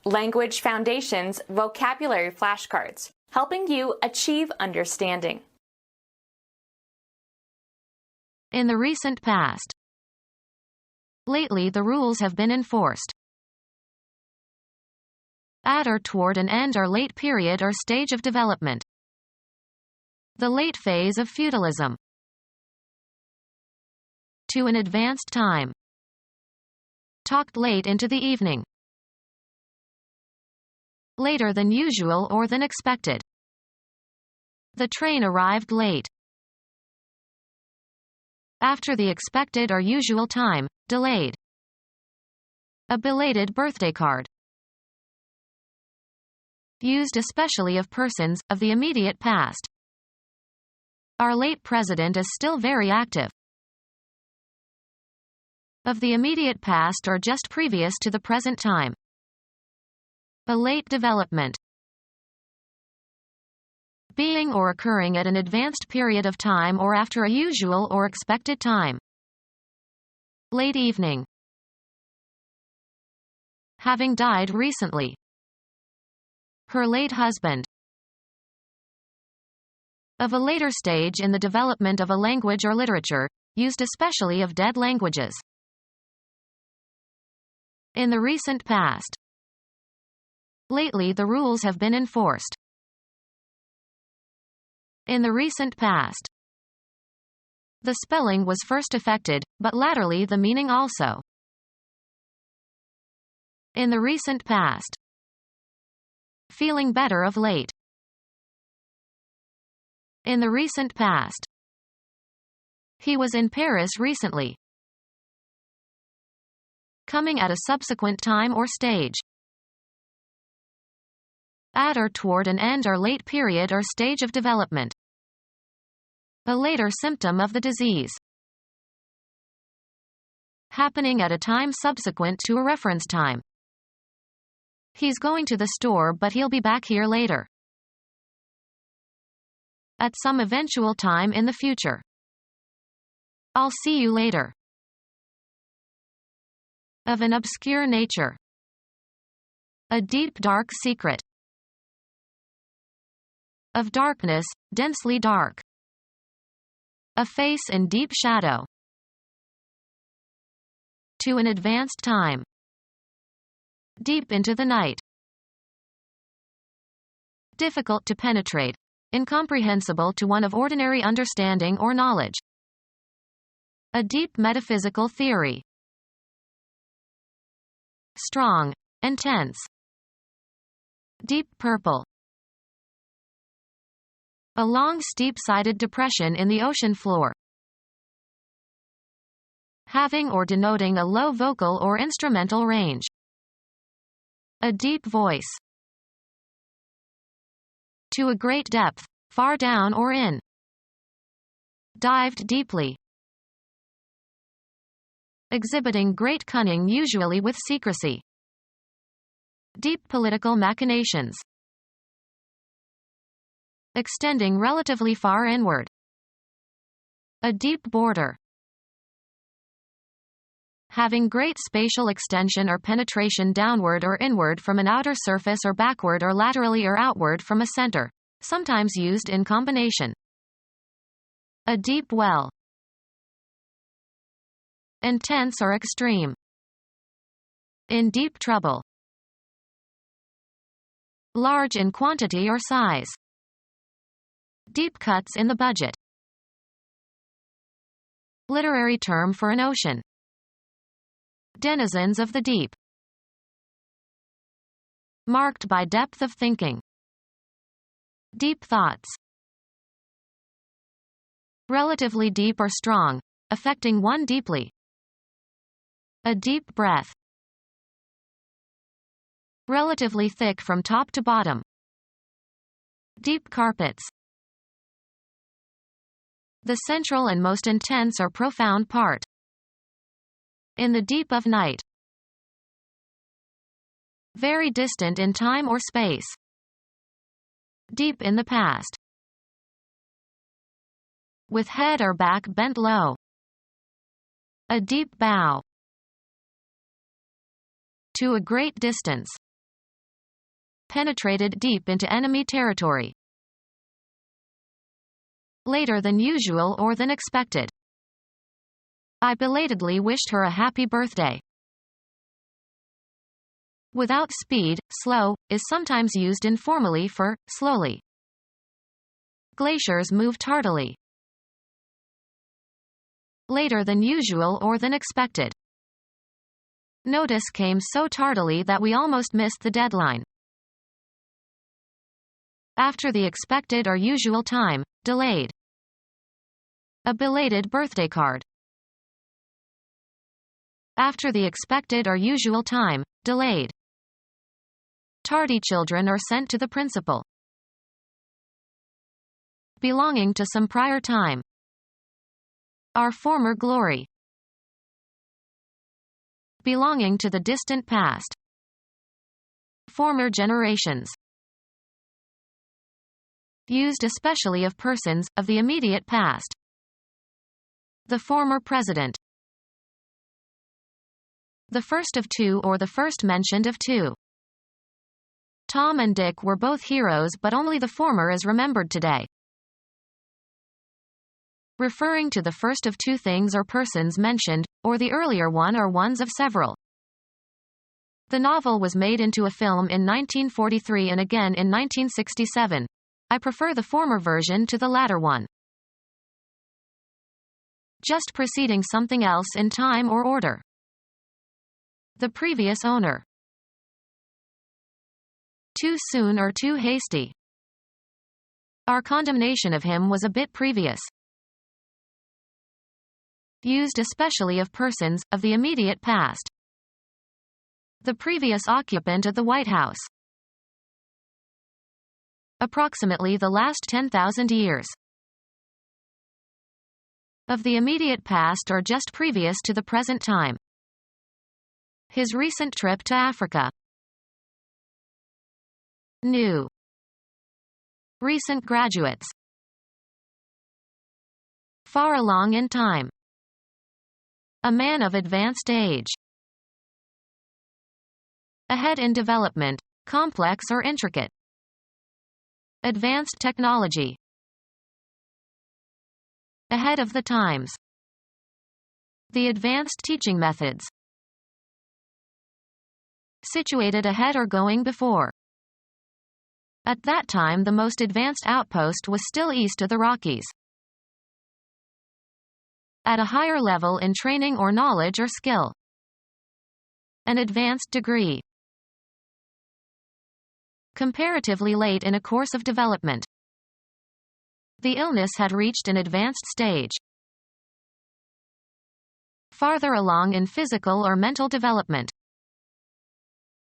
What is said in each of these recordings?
Language Foundations Vocabulary Flashcards, helping you achieve understanding. In the recent past. Lately the rules have been enforced. At or toward an end or late period or stage of development. The late phase of feudalism. To an advanced time. Talked late into the evening. Later than usual or than expected. The train arrived late. After the expected or usual time, delayed. A belated birthday card. Used especially of persons of the immediate past. Our late president is still very active. Of the immediate past or just previous to the present time. A late development. Being or occurring at an advanced period of time or after a usual or expected time. Late evening. Having died recently. Her late husband. Of a later stage in the development of a language or literature, used especially of dead languages. In the recent past. Lately the rules have been enforced. In the recent past. The spelling was first affected, but latterly the meaning also. In the recent past. Feeling better of late. In the recent past. He was in Paris recently. Coming at a subsequent time or stage. At or toward an end or late period or stage of development. A later symptom of the disease. Happening at a time subsequent to a reference time. He's going to the store but he'll be back here later. At some eventual time in the future. I'll see you later. Of an obscure nature. A deep dark secret. Of darkness, densely dark. A face in deep shadow. To an advanced time. Deep into the night. Difficult to penetrate. Incomprehensible to one of ordinary understanding or knowledge. A deep metaphysical theory. Strong. Intense. Deep purple. A long steep-sided depression in the ocean floor. Having or denoting a low vocal or instrumental range. A deep voice. To a great depth, far down or in. Dived deeply. Exhibiting great cunning usually with secrecy. Deep political machinations. Extending relatively far inward. A deep border. Having great spatial extension or penetration downward or inward from an outer surface or backward or laterally or outward from a center, sometimes used in combination. A deep well. Intense or extreme. In deep trouble. Large in quantity or size. Deep cuts in the budget. Literary term for an ocean. Denizens of the deep. Marked by depth of thinking. Deep thoughts. Relatively deep or strong, affecting one deeply. A deep breath. Relatively thick from top to bottom. Deep carpets. The central and most intense or profound part. In the deep of night. Very distant in time or space. Deep in the past. With head or back bent low. A deep bow. To a great distance. penetrated deep into enemy territory. Later than usual or than expected. I belatedly wished her a happy birthday. Without speed, slow, is sometimes used informally for slowly. Glaciers move tardily. Later than usual or than expected. Notice came so tardily that we almost missed the deadline. After the expected or usual time, delayed. A belated birthday card. After the expected or usual time, delayed. Tardy children are sent to the principal. Belonging to some prior time. Our former glory. Belonging to the distant past. Former generations. Used especially of persons, of the immediate past. The former president. The first of two or the first mentioned of two. Tom and Dick were both heroes, but only the former is remembered today. Referring to the first of two things or persons mentioned, or the earlier one or ones of several. The novel was made into a film in 1943 and again in 1967. I prefer the former version to the latter one. Just preceding something else in time or order. The previous owner. Too soon or too hasty. Our condemnation of him was a bit previous. Used especially of persons, of the immediate past. The previous occupant of the White House. Approximately the last 10,000 years. Of the immediate past or just previous to the present time. His recent trip to Africa. New. Recent graduates. Far along in time. A man of advanced age. Ahead in development, complex or intricate. Advanced technology. Ahead of the times. The advanced teaching methods. Situated ahead or going before. At that time the most advanced outpost was still east of the Rockies. At a higher level in training or knowledge or skill. An advanced degree. Comparatively late in a course of development. The illness had reached an advanced stage. Farther along in physical or mental development.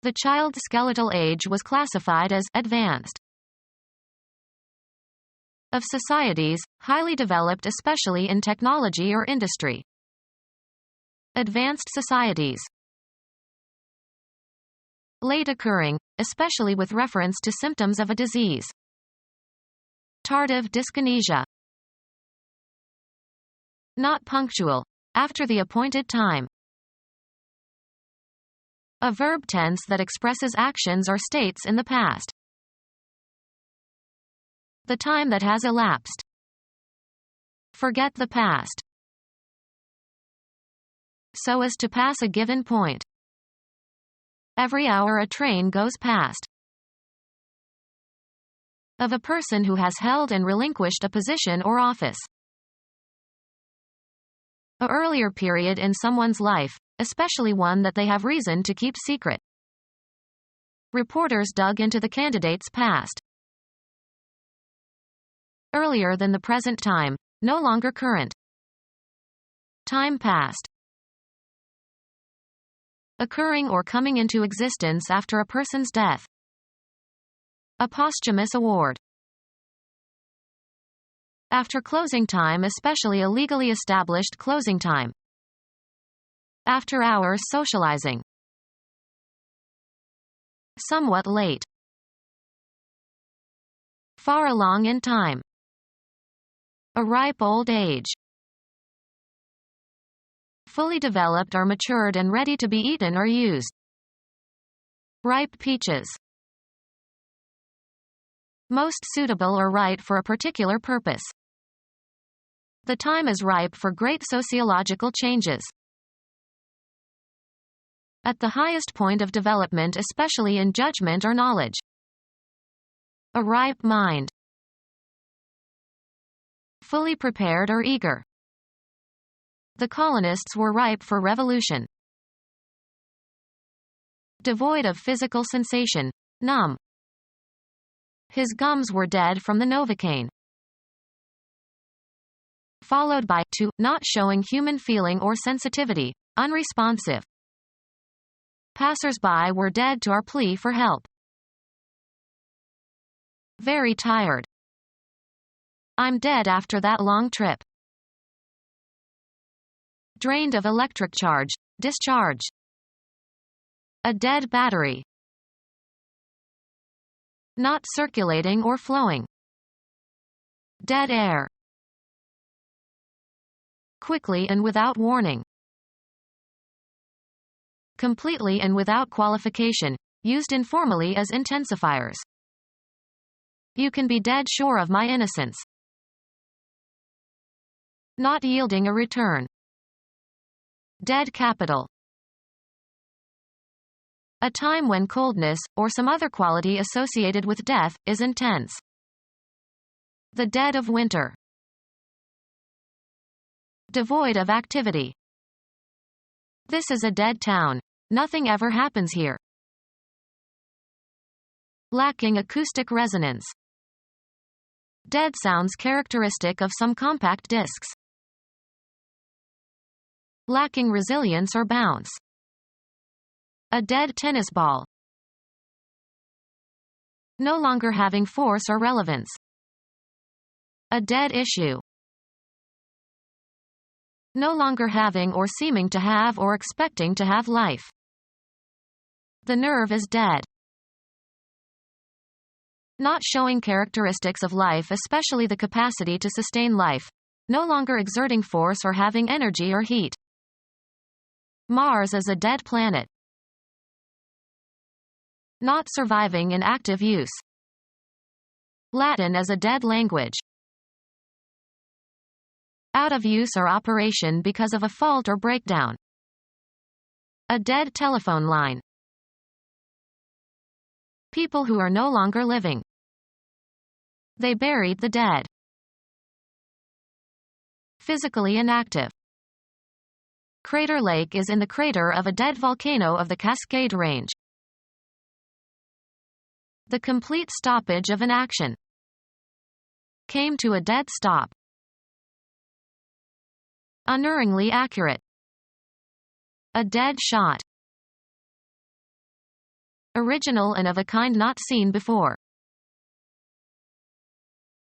The child's skeletal age was classified as advanced. Of societies, highly developed especially in technology or industry. Advanced societies. Late occurring, especially with reference to symptoms of a disease. Tardive dyskinesia. Not punctual. After the appointed time. A verb tense that expresses actions or states in the past. The time that has elapsed. Forget the past. So as to pass a given point. Every hour a train goes past. Of a person who has held and relinquished a position or office. A earlier period in someone's life, especially one that they have reason to keep secret. Reporters dug into the candidate's past. Earlier than the present time, no longer current. Time past. Occurring or coming into existence after a person's death. A posthumous award. After closing time, especially a legally established closing time. After hours socializing. Somewhat late. Far along in time. A ripe old age. Fully developed or matured and ready to be eaten or used. Ripe peaches. Most suitable or right for a particular purpose. The time is ripe for great sociological changes. At the highest point of development, especially in judgment or knowledge. A ripe mind. Fully prepared or eager. The colonists were ripe for revolution. Devoid of physical sensation, numb. His gums were dead from the Novocaine. Followed by, to, not showing human feeling or sensitivity, unresponsive. Passers-by were dead to our plea for help. Very tired. I'm dead after that long trip. Drained of electric charge, discharge. A dead battery. Not circulating or flowing. Dead air. Quickly and without warning. Completely and without qualification, used informally as intensifiers. You can be dead sure of my innocence. Not yielding a return. Dead capital. A time when coldness, or some other quality associated with death, is intense. The dead of winter. Devoid of activity. This is a dead town. Nothing ever happens here. Lacking acoustic resonance. Dead sounds characteristic of some compact discs. Lacking resilience or bounce. A dead tennis ball. No longer having force or relevance. A dead issue. No longer having or seeming to have or expecting to have life. The nerve is dead. Not showing characteristics of life, especially the capacity to sustain life. No longer exerting force or having energy or heat. Mars is a dead planet. Not surviving in active use. Latin is a dead language. Out of use or operation because of a fault or breakdown. A dead telephone line. People who are no longer living. They buried the dead. Physically inactive. Crater Lake is in the crater of a dead volcano of the Cascade Range. The complete stoppage of an action. Came to a dead stop. Unerringly accurate. A dead shot. Original and of a kind not seen before.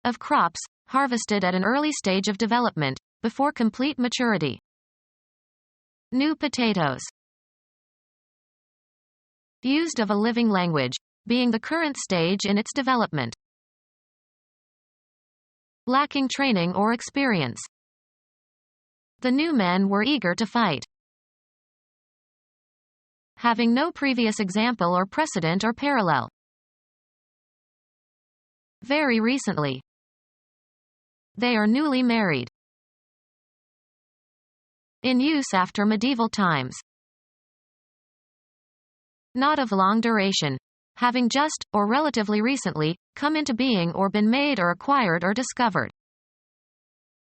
Of crops, harvested at an early stage of development, before complete maturity. New potatoes. Used of a living language, being the current stage in its development. Lacking training or experience. The new men were eager to fight. Having no previous example or precedent or parallel. Very recently. They are newly married. In use after medieval times. Not of long duration. Having just, or relatively recently, come into being or been made or acquired or discovered.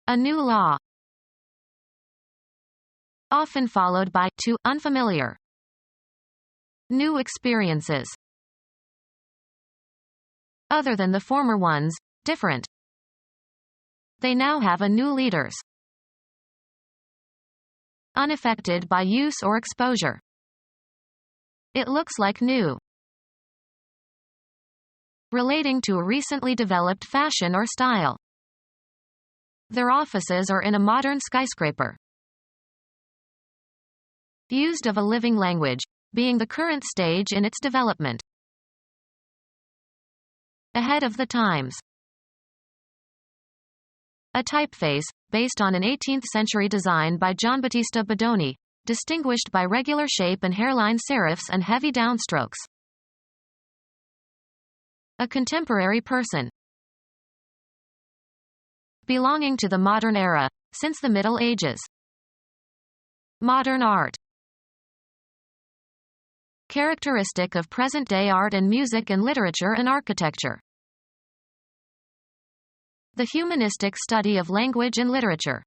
A new law. Often followed by, to, unfamiliar. New experiences. Other than the former ones, different. They now have a new leaders. Unaffected by use or exposure. It looks like new. Relating to a recently developed fashion or style. Their offices are in a modern skyscraper. Used of a living language, being the current stage in its development. Ahead of the times. A typeface, based on an 18th-century design by Giambattista Bodoni, distinguished by regular shape and hairline serifs and heavy downstrokes. A contemporary person. Belonging to the modern era, since the Middle Ages. Modern art. Characteristic of present-day art and music and literature and architecture. The humanistic study of language and literature.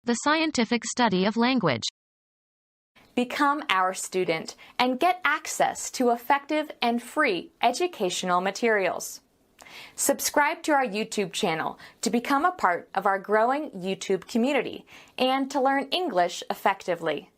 The scientific study of language. Become our student and get access to effective and free educational materials. Subscribe to our YouTube channel to become a part of our growing YouTube community and to learn English effectively.